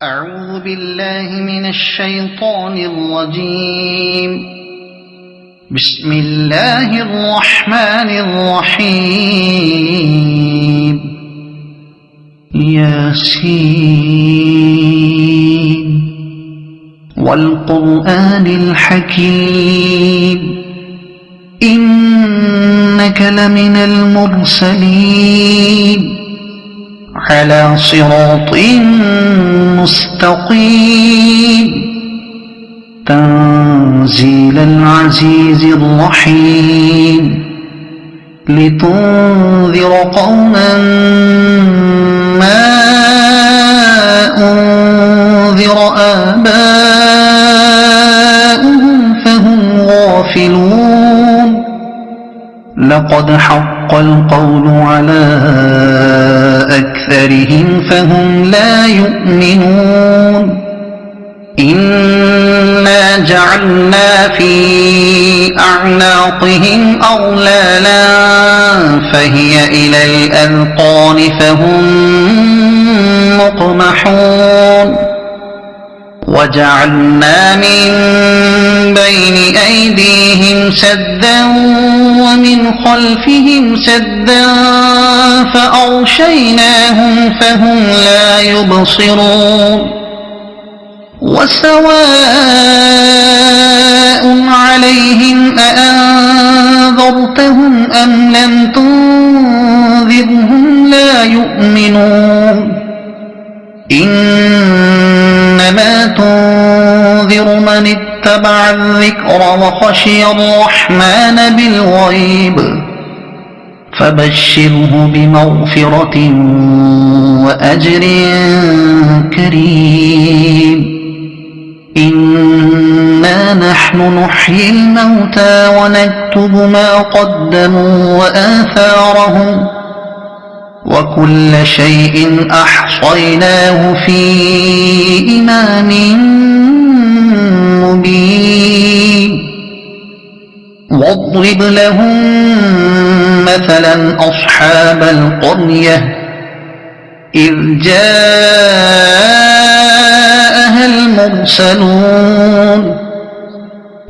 أعوذ بالله من الشيطان الرجيم. بسم الله الرحمن الرحيم. ياسين والقرآن الحكيم إنك لمن المرسلين على صراط مستقيم تنزيل العزيز الرحيم لتنذر قوما ما أنذر آباؤهم فهم غافلون. لقد حق القول على أكثرهم فهم لا يؤمنون. إنا جعلنا في أعناقهم أغلالا فهي إلى الأذقان فهم مقمحون. وجعلنا من بين أيديهم سدا ومن خلفهم سدا فأغشيناهم فهم لا يبصرون. وسواء عليهم أأنذرتهم أم لم تنذرهم لا يؤمنون. إنما تنذر من اتبع الذكر وخشي الرحمن بالغيب فبشره بمغفرة وأجر كريم. إنا نحن نحيي الموتى ونكتب ما قدموا وآثارهم وكل شيء أحصيناه في إمام مبين. واضرب لهم مثلا أصحاب القرية إذ جاءها المرسلون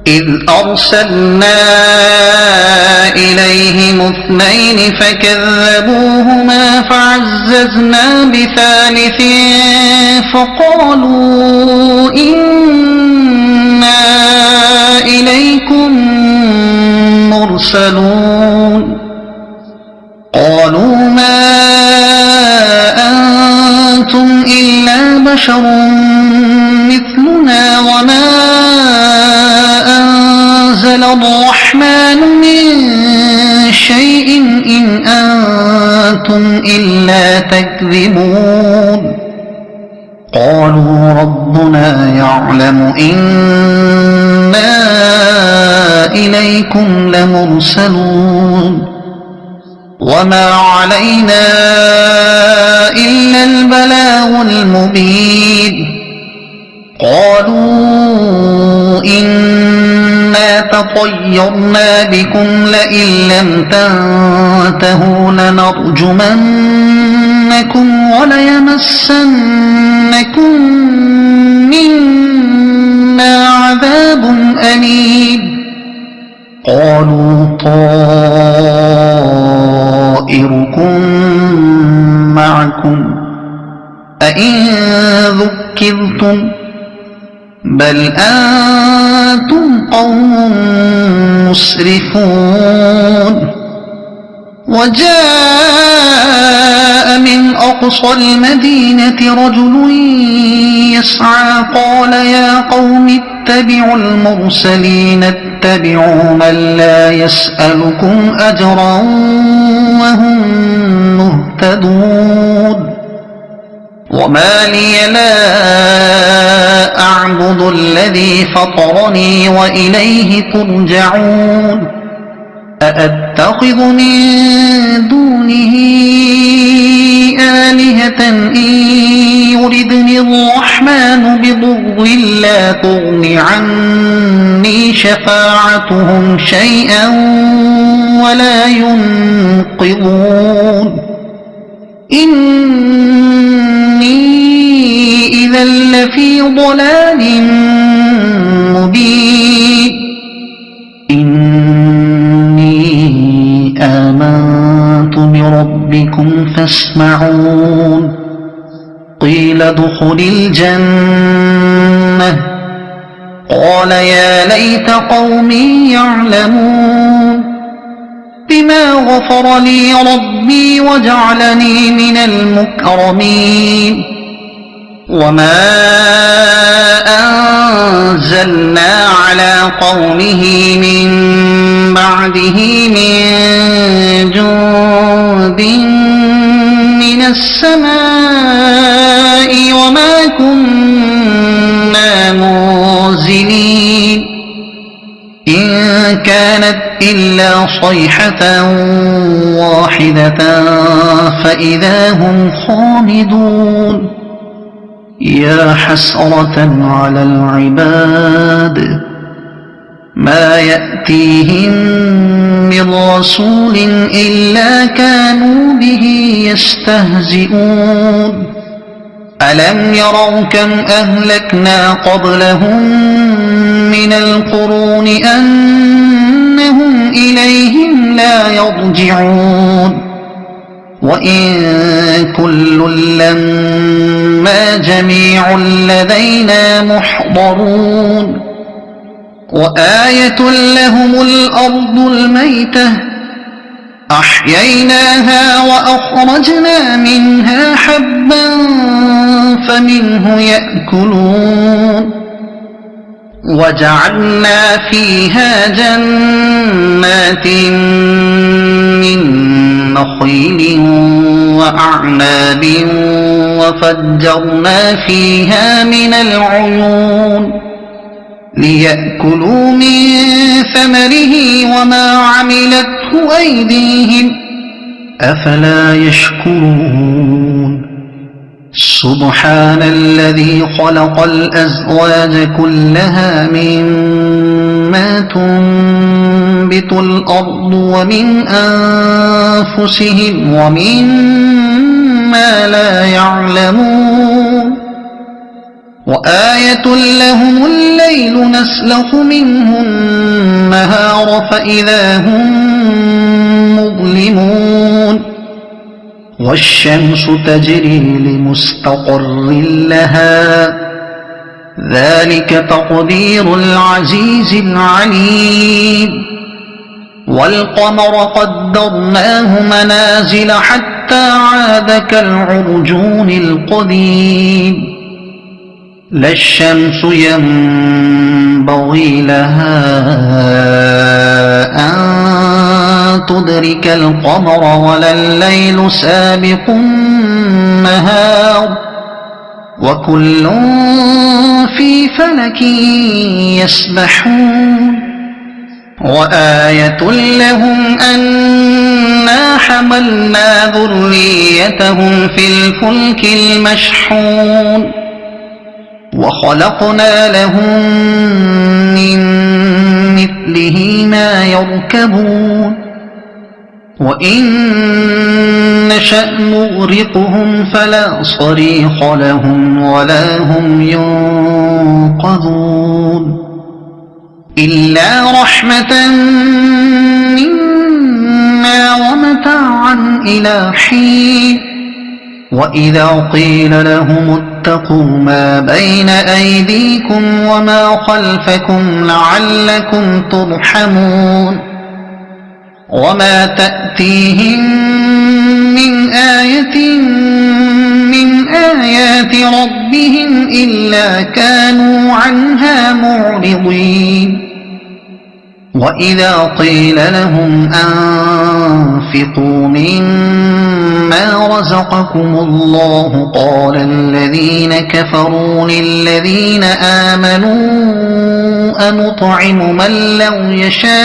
إذ أرسلنا إليهم اثنين فكذبوهما فعززنا بثالث فقالوا إنا إليكم مرسلون. قالوا ما أنتم إلا بشر مثلنا وما أنزل الرحمن من شيء إن أنتم إلا تكذبون. قالوا ربنا يعلم إنا إليكم لمرسلون وما علينا إلا البلاغ المبين. قالوا إنا تطيرنا بكم لئن لم تنتهوا لنرجمنكم وليمسنكم منا عذاب أليم. قالوا طائركم معكم أئن ذكرتم بل أنتم قوم مسرفون. وجاء من أقصى المدينة رجل يسعى قال يا قوم اتبعوا المرسلين اتبعوا من لا يسألكم أجرا وهم مهتدون. وما لي لا أعبد الذي فطرني وإليه ترجعون. أأتخذ من دونه آلهة إن يردني الرحمن بضر لا تغن عني شفاعتهم شيئا ولا ينقذون. إني إذا لفي ضلال مبين إني آمنت بربكم فاسمعون قيل ادخل الجنة قال يا ليت قومي يعلمون بما غفر لي ربي وجعلني من المكرمين وما أنزلنا على قومه من بعده من جند من السماء وما كنا منزلين إن كانت إلا صيحة واحدة فإذا هم خامدون يا حسرة على العباد ما يأتيهم من رسول إلا كانوا به يستهزئون ألم يروا كم أهلكنا قبلهم من القرون أنهم إليهم لا يرجعون وإن كل لما جميع لدينا محضرون وآية لهم الأرض الميتة أحييناها وأخرجنا منها حبا فمنه يأكلون وجعلنا فيها جنات من نخيل وأعناب وفجرنا فيها من العيون ليأكلوا من ثمره وما عملته أيديهم أفلا يشكرون سبحان الذي خلق الأزواج كلها مما تنبت الأرض ومن أنفسهم ومما لا يعلمون وآية لهم الليل نسلخ منه النهار فإذا هم مظلمون والشمس تجري لمستقر لها ذلك تقدير العزيز العليم والقمر قدرناه منازل حتى عاد كالعرجون القديم لا الشمس ينبغي لها أن تدرك القمر ولا الليل سابق النهار وكل في فلك يسبحون وآية لهم أنا حملنا ذريتهم في الفلك المشحون وخلقنا لهم من مثله ما يركبون وإن نشأ نغرقهم فلا صريخ لهم ولا هم ينقذون إلا رحمة منا ومتاعا إلى حين وإذا قيل لهم اتقوا ما بين أيديكم وما خلفكم لعلكم ترحمون وما تأتيهم من آية من آيات ربهم إلا كانوا عنها معرضين وإذا قيل لهم أنفقوا مما رزقكم الله قال الذين كفروا للذين آمنوا أنطعم من لو يشاء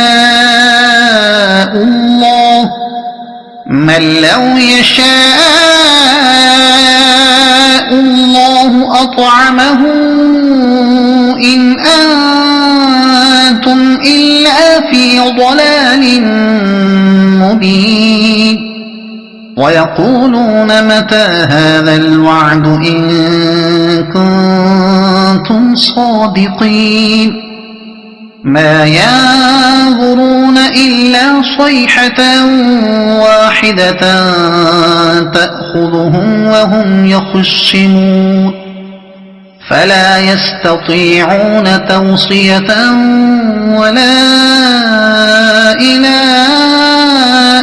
الله أطعمه إن أنتم إلا في ضلال مبين ويقولون متى هذا الوعد إن كنتم صادقين ما ينظرون إلا صيحة واحدة تأخذهم وهم يخصمون فلا يستطيعون توصية ولا إلى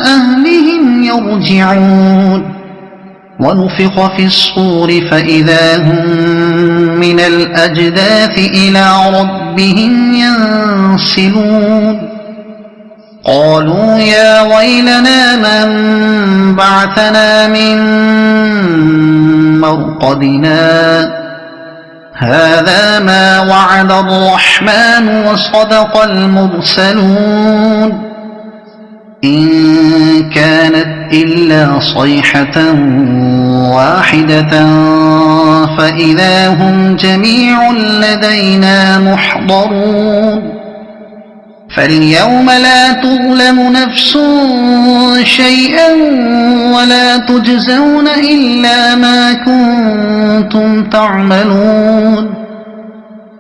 أهلهم يرجعون ونفخ في الصور فإذا هم من الأجداث إلى ربهم ينسلون قالوا يا ويلنا من بعثنا من مرقدنا هذا ما وعد الرحمن وصدق المرسلون إن كانت إلا صيحة واحدة فإذا هم جميع لدينا محضرون فاليوم لا تظلم نفس شيئا ولا تجزون إلا ما كنتم تعملون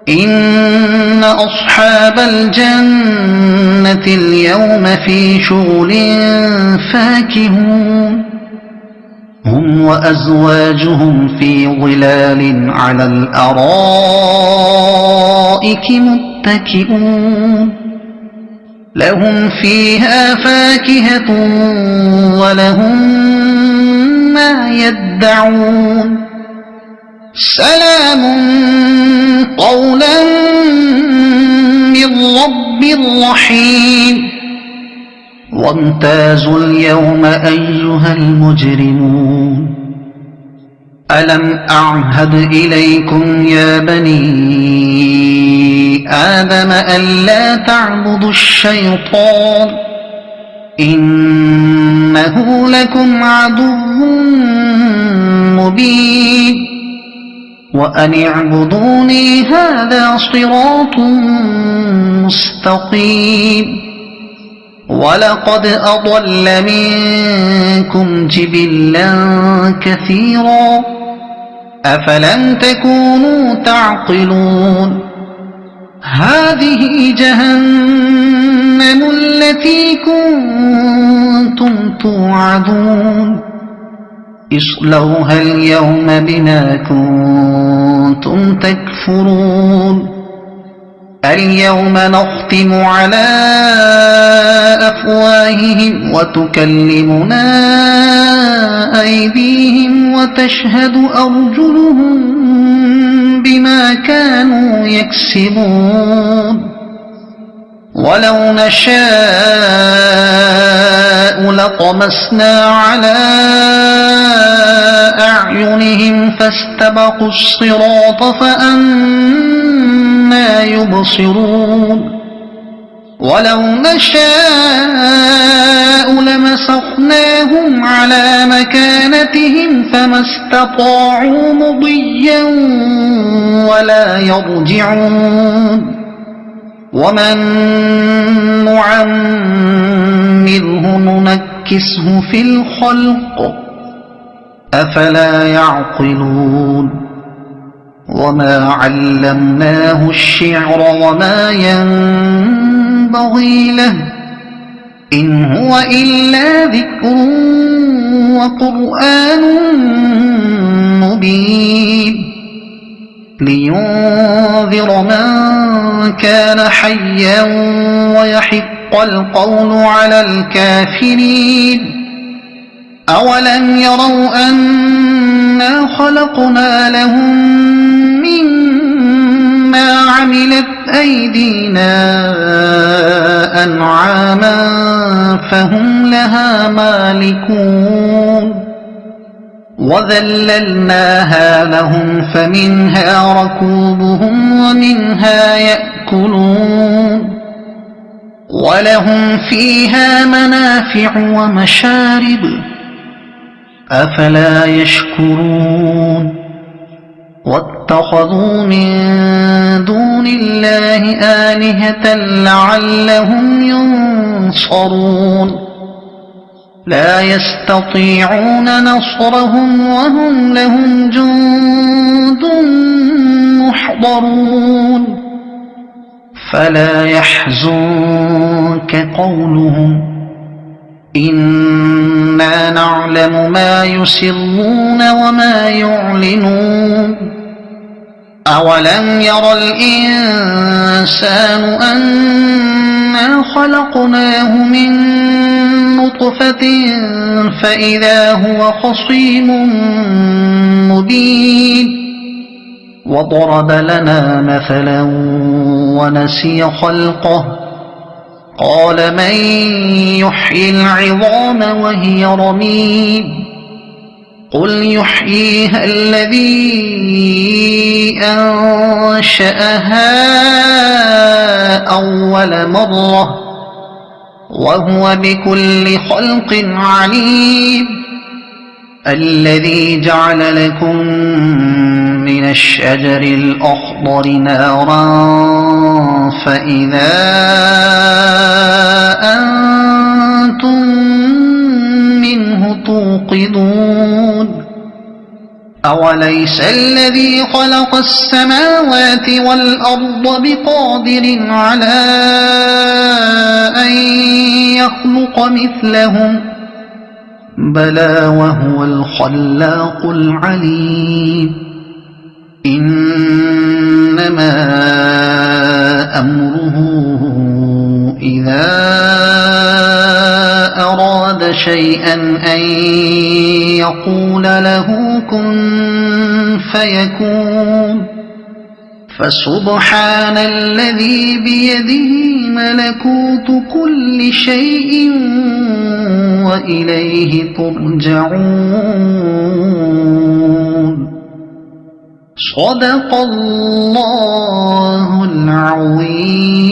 إن أصحاب الجنة اليوم في شغل فاكهون هم وأزواجهم في ظلال على الأرائك متكئون لهم فيها فاكهة ولهم ما يدعون سلام قولا من رب رحيم وامتازوا اليوم أيها المجرمون ألم أعهد إليكم يا بني آدم ألا تعبدوا الشيطان إنه لكم عدو مبين وأن اعبدوني هذا صراط مستقيم ولقد أضل منكم جبلا كثيرا أفلم تكونوا تعقلون هذه جهنم التي كنتم توعدون اصلوها اليوم بما كنتم تكفرون اليوم نختم على أفواههم وتكلمنا أيديهم وتشهد أرجلهم بما كانوا يكسبون ولو نشاء لطمسنا على أعينهم فاستبقوا الصراط فأنى يبصرون ولو نشاء لمسخناهم على مكانتهم فما استطاعوا مضيا ولا يرجعون ومن نعمره ننكسه في الخلق أفلا يعقلون وما علمناه الشعر وما ينبغي له إن هو إلا ذكر وقرآن مبين لينذر من كان حيا ويحق القول على الكافرين أولم يروا أنا خلقنا لهم مما عملت أيدينا أنعاما فهم لها مالكون وذللناها لهم فمنها ركوبهم ومنها يأكلون ولهم فيها منافع ومشارب أفلا يشكرون واتخذوا من دون الله آلهة لعلهم ينصرون لا يستطيعون نصرهم وهم لهم جند محضرون يحضرون فلا يحزنك قولهم إنا نعلم ما يسرون وما يعلنون أولم ير الإنسان أنا خلقناه من نطفة فإذا هو خصيم مبين وضرب لنا مثلا ونسي خلقه قال من يحيي العظام وهي رميم قل يحييها الذي أنشأها أول مرة وهو بكل خلق عليم الذي جعل لكم من الشجر الأخضر نارا فإذا أنتم منه توقدون أوليس الذي خلق السماوات والأرض بقادر على أن يخلق مثلهم بلى وهو الخلاق العليم إنما أمره إذا أراد شيئا أن يقول له كن فيكون فسبحان الذي بيده ملكوت كل شيء وإليه ترجعون صدق الله العظيم.